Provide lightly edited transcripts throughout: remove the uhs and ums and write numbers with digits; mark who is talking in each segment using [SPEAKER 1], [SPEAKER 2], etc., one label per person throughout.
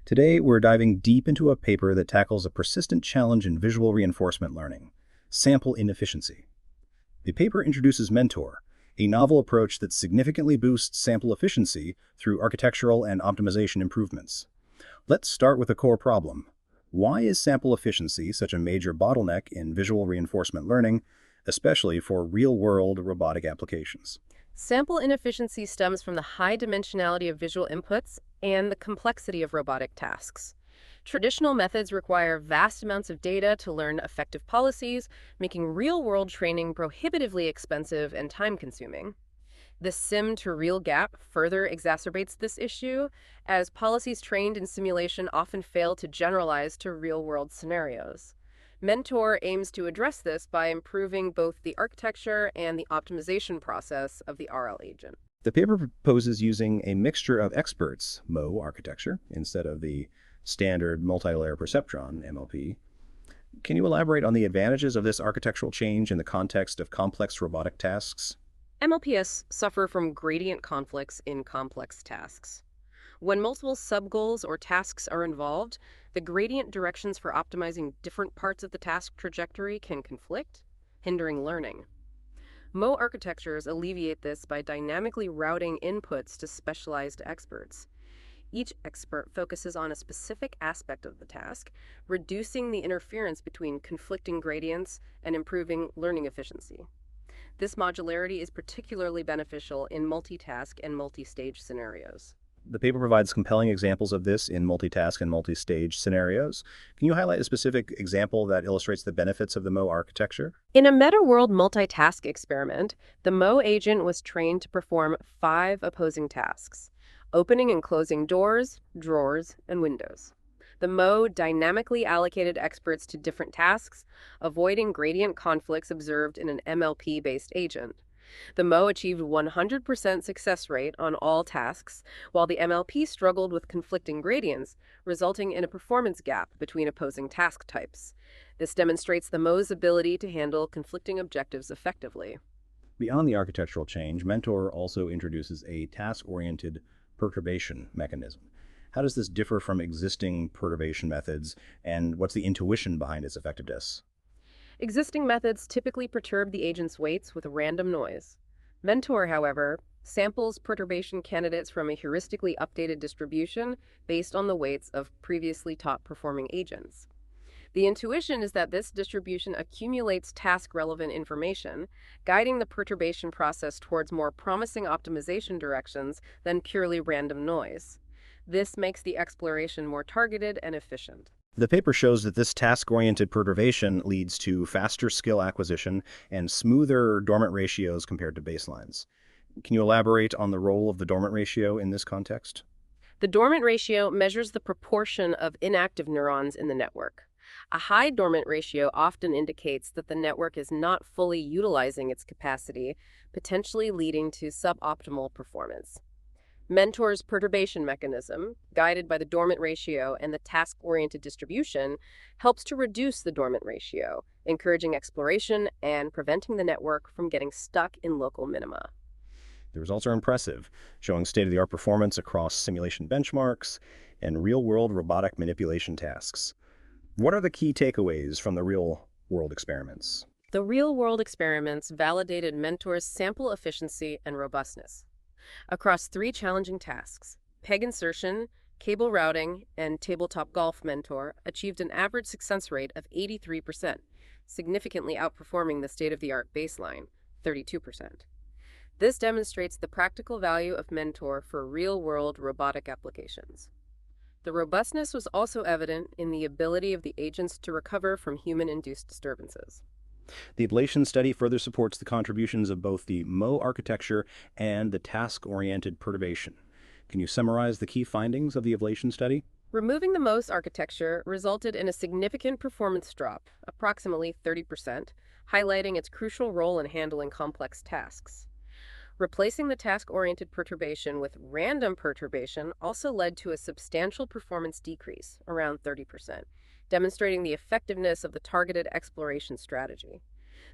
[SPEAKER 1] Today, we're diving deep into a paper that tackles a persistent challenge in visual reinforcement learning: sample inefficiency. The paper introduces Mentor, a novel approach that significantly boosts sample efficiency through architectural and optimization improvements. Let's start with a core problem. Why is sample efficiency such a major bottleneck in visual reinforcement learning, especially for real-world robotic applications?
[SPEAKER 2] Sample inefficiency stems from the high dimensionality of visual inputs and the complexity of robotic tasks. Traditional methods require vast amounts of data to learn effective policies, making real-world training prohibitively expensive and time-consuming. The sim-to-real gap further exacerbates this issue, as policies trained in simulation often fail to generalize to real-world scenarios. Mentor aims to address this by improving both the architecture and the optimization process of the RL agent.
[SPEAKER 1] The paper proposes using a mixture of experts, MO architecture, instead of the standard multilayer perceptron, MLP. Can you elaborate on the advantages of this architectural change in the context of complex robotic tasks?
[SPEAKER 2] MLPs suffer from gradient conflicts in complex tasks. When multiple subgoals or tasks are involved, the gradient directions for optimizing different parts of the task trajectory can conflict, hindering learning. Mo architectures alleviate this by dynamically routing inputs to specialized experts. Each expert focuses on a specific aspect of the task, reducing the interference between conflicting gradients and improving learning efficiency. This modularity is particularly beneficial in multitask and multi-stage scenarios.
[SPEAKER 1] The paper provides compelling examples of this in multitask and multi-stage scenarios. Can you highlight a specific example that illustrates the benefits of the MO architecture?
[SPEAKER 2] In a meta-world multitask experiment, the Mo agent was trained to perform 5 opposing tasks: opening and closing doors, drawers, and windows. The Mo dynamically allocated experts to different tasks, avoiding gradient conflicts observed in an MLP-based agent. The Mo achieved 100% success rate on all tasks, while the MLP struggled with conflicting gradients, resulting in a performance gap between opposing task types. This demonstrates the Mo's ability to handle conflicting objectives effectively.
[SPEAKER 1] Beyond the architectural change, Mentor also introduces a task-oriented perturbation mechanism. How does this differ from existing perturbation methods, and what's the intuition behind its effectiveness?
[SPEAKER 2] Existing methods typically perturb the agent's weights with random noise. Mentor, however, samples perturbation candidates from a heuristically updated distribution based on the weights of previously top-performing agents. The intuition is that this distribution accumulates task-relevant information, guiding the perturbation process towards more promising optimization directions than purely random noise. This makes the exploration more targeted and efficient.
[SPEAKER 1] The paper shows that this task-oriented perturbation leads to faster skill acquisition and smoother dormant ratios compared to baselines. Can you elaborate on the role of the dormant ratio in this context?
[SPEAKER 2] The dormant ratio measures the proportion of inactive neurons in the network. A high dormant ratio often indicates that the network is not fully utilizing its capacity, potentially leading to suboptimal performance. Mentor's perturbation mechanism, guided by the dormant ratio and the task-oriented distribution, helps to reduce the dormant ratio, encouraging exploration and preventing the network from getting stuck in local minima.
[SPEAKER 1] The results are impressive, showing state-of-the-art performance across simulation benchmarks and real-world robotic manipulation tasks. What are the key takeaways from the real-world experiments?
[SPEAKER 2] The real-world experiments validated Mentor's sample efficiency and robustness. Across 3 challenging tasks, peg insertion, cable routing, and tabletop golf, Mentor achieved an average success rate of 83%, significantly outperforming the state-of-the-art baseline, 32%. This demonstrates the practical value of Mentor for real-world robotic applications. The robustness was also evident in the ability of the agents to recover from human-induced disturbances.
[SPEAKER 1] The ablation study further supports the contributions of both the Mo architecture and the task-oriented perturbation. Can you summarize the key findings of the ablation study?
[SPEAKER 2] Removing the MOS architecture resulted in a significant performance drop, approximately 30%, highlighting its crucial role in handling complex tasks. Replacing the task-oriented perturbation with random perturbation also led to a substantial performance decrease, around 30%, demonstrating the effectiveness of the targeted exploration strategy.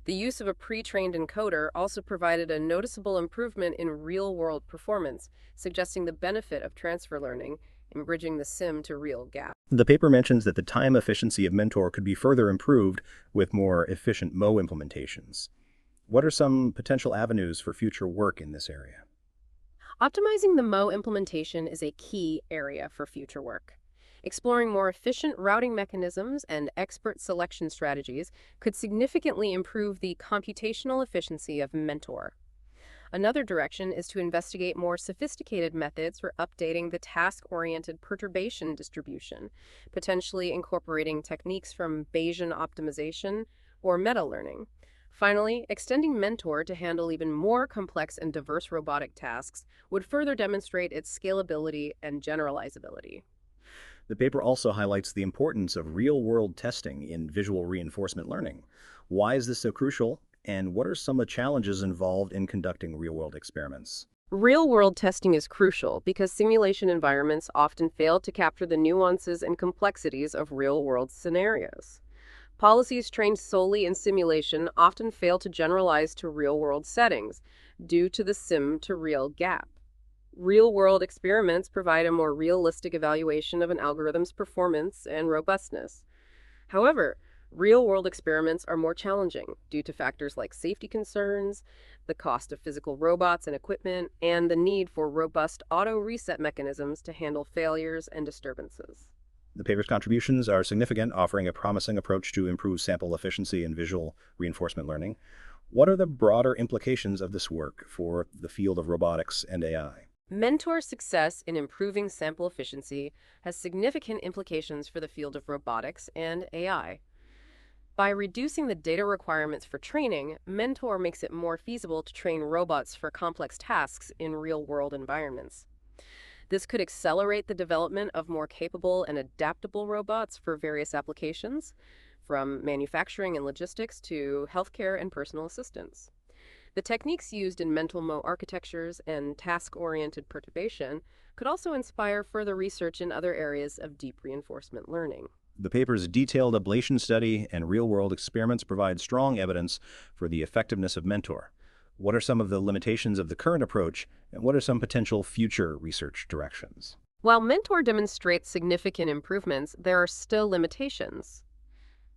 [SPEAKER 2] The use of a pre-trained encoder also provided a noticeable improvement in real-world performance, suggesting the benefit of transfer learning in bridging the sim to real gap.
[SPEAKER 1] The paper mentions that the time efficiency of Mentor could be further improved with more efficient Mo implementations. What are some potential avenues for future work in this area?
[SPEAKER 2] Optimizing the Mo implementation is a key area for future work. Exploring more efficient routing mechanisms and expert selection strategies could significantly improve the computational efficiency of Mentor. Another direction is to investigate more sophisticated methods for updating the task-oriented perturbation distribution, potentially incorporating techniques from Bayesian optimization or meta-learning. Finally, extending Mentor to handle even more complex and diverse robotic tasks would further demonstrate its scalability and generalizability.
[SPEAKER 1] The paper also highlights the importance of real-world testing in visual reinforcement learning. Why is this so crucial, and what are some of the challenges involved in conducting real-world experiments?
[SPEAKER 2] Real-world testing is crucial because simulation environments often fail to capture the nuances and complexities of real-world scenarios. Policies trained solely in simulation often fail to generalize to real-world settings due to the sim-to-real gap. Real-world experiments provide a more realistic evaluation of an algorithm's performance and robustness. However, real-world experiments are more challenging due to factors like safety concerns, the cost of physical robots and equipment, and the need for robust auto-reset mechanisms to handle failures and disturbances.
[SPEAKER 1] The paper's contributions are significant, offering a promising approach to improve sample efficiency in visual reinforcement learning. What are the broader implications of this work for the field of robotics and AI?
[SPEAKER 2] Mentor's success in improving sample efficiency has significant implications for the field of robotics and AI. By reducing the data requirements for training, Mentor makes it more feasible to train robots for complex tasks in real-world environments. This could accelerate the development of more capable and adaptable robots for various applications, from manufacturing and logistics to healthcare and personal assistance. The techniques used in mental Mo architectures and task-oriented perturbation could also inspire further research in other areas of deep reinforcement learning.
[SPEAKER 1] The paper's detailed ablation study and real-world experiments provide strong evidence for the effectiveness of Mentor. What are some of the limitations of the current approach, and what are some potential future research directions?
[SPEAKER 2] While Mentor demonstrates significant improvements, there are still limitations.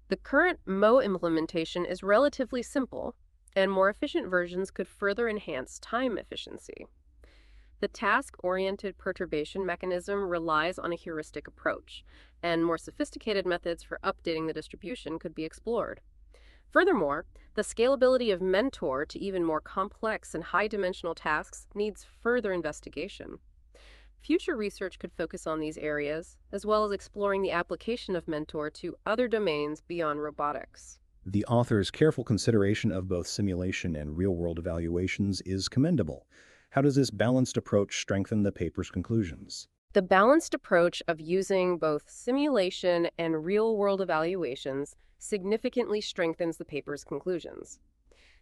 [SPEAKER 2] The current Mo implementation is relatively simple, and more efficient versions could further enhance time efficiency. The task-oriented perturbation mechanism relies on a heuristic approach, and more sophisticated methods for updating the distribution could be explored. Furthermore, the scalability of Mentor to even more complex and high-dimensional tasks needs further investigation. Future research could focus on these areas, as well as exploring the application of Mentor to other domains beyond robotics.
[SPEAKER 1] The author's careful consideration of both simulation and real-world evaluations is commendable. How does this balanced approach strengthen the paper's conclusions?
[SPEAKER 2] The balanced approach of using both simulation and real-world evaluations significantly strengthens the paper's conclusions.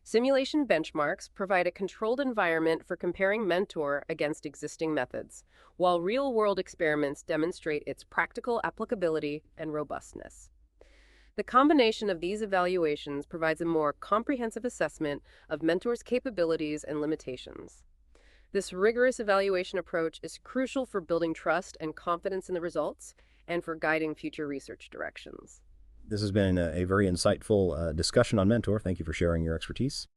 [SPEAKER 2] Simulation benchmarks provide a controlled environment for comparing Mentor against existing methods, while real-world experiments demonstrate its practical applicability and robustness. The combination of these evaluations provides a more comprehensive assessment of Mentor's capabilities and limitations. This rigorous evaluation approach is crucial for building trust and confidence in the results and for guiding future research directions.
[SPEAKER 1] This has been a very insightful discussion on Mentor. Thank you for sharing your expertise.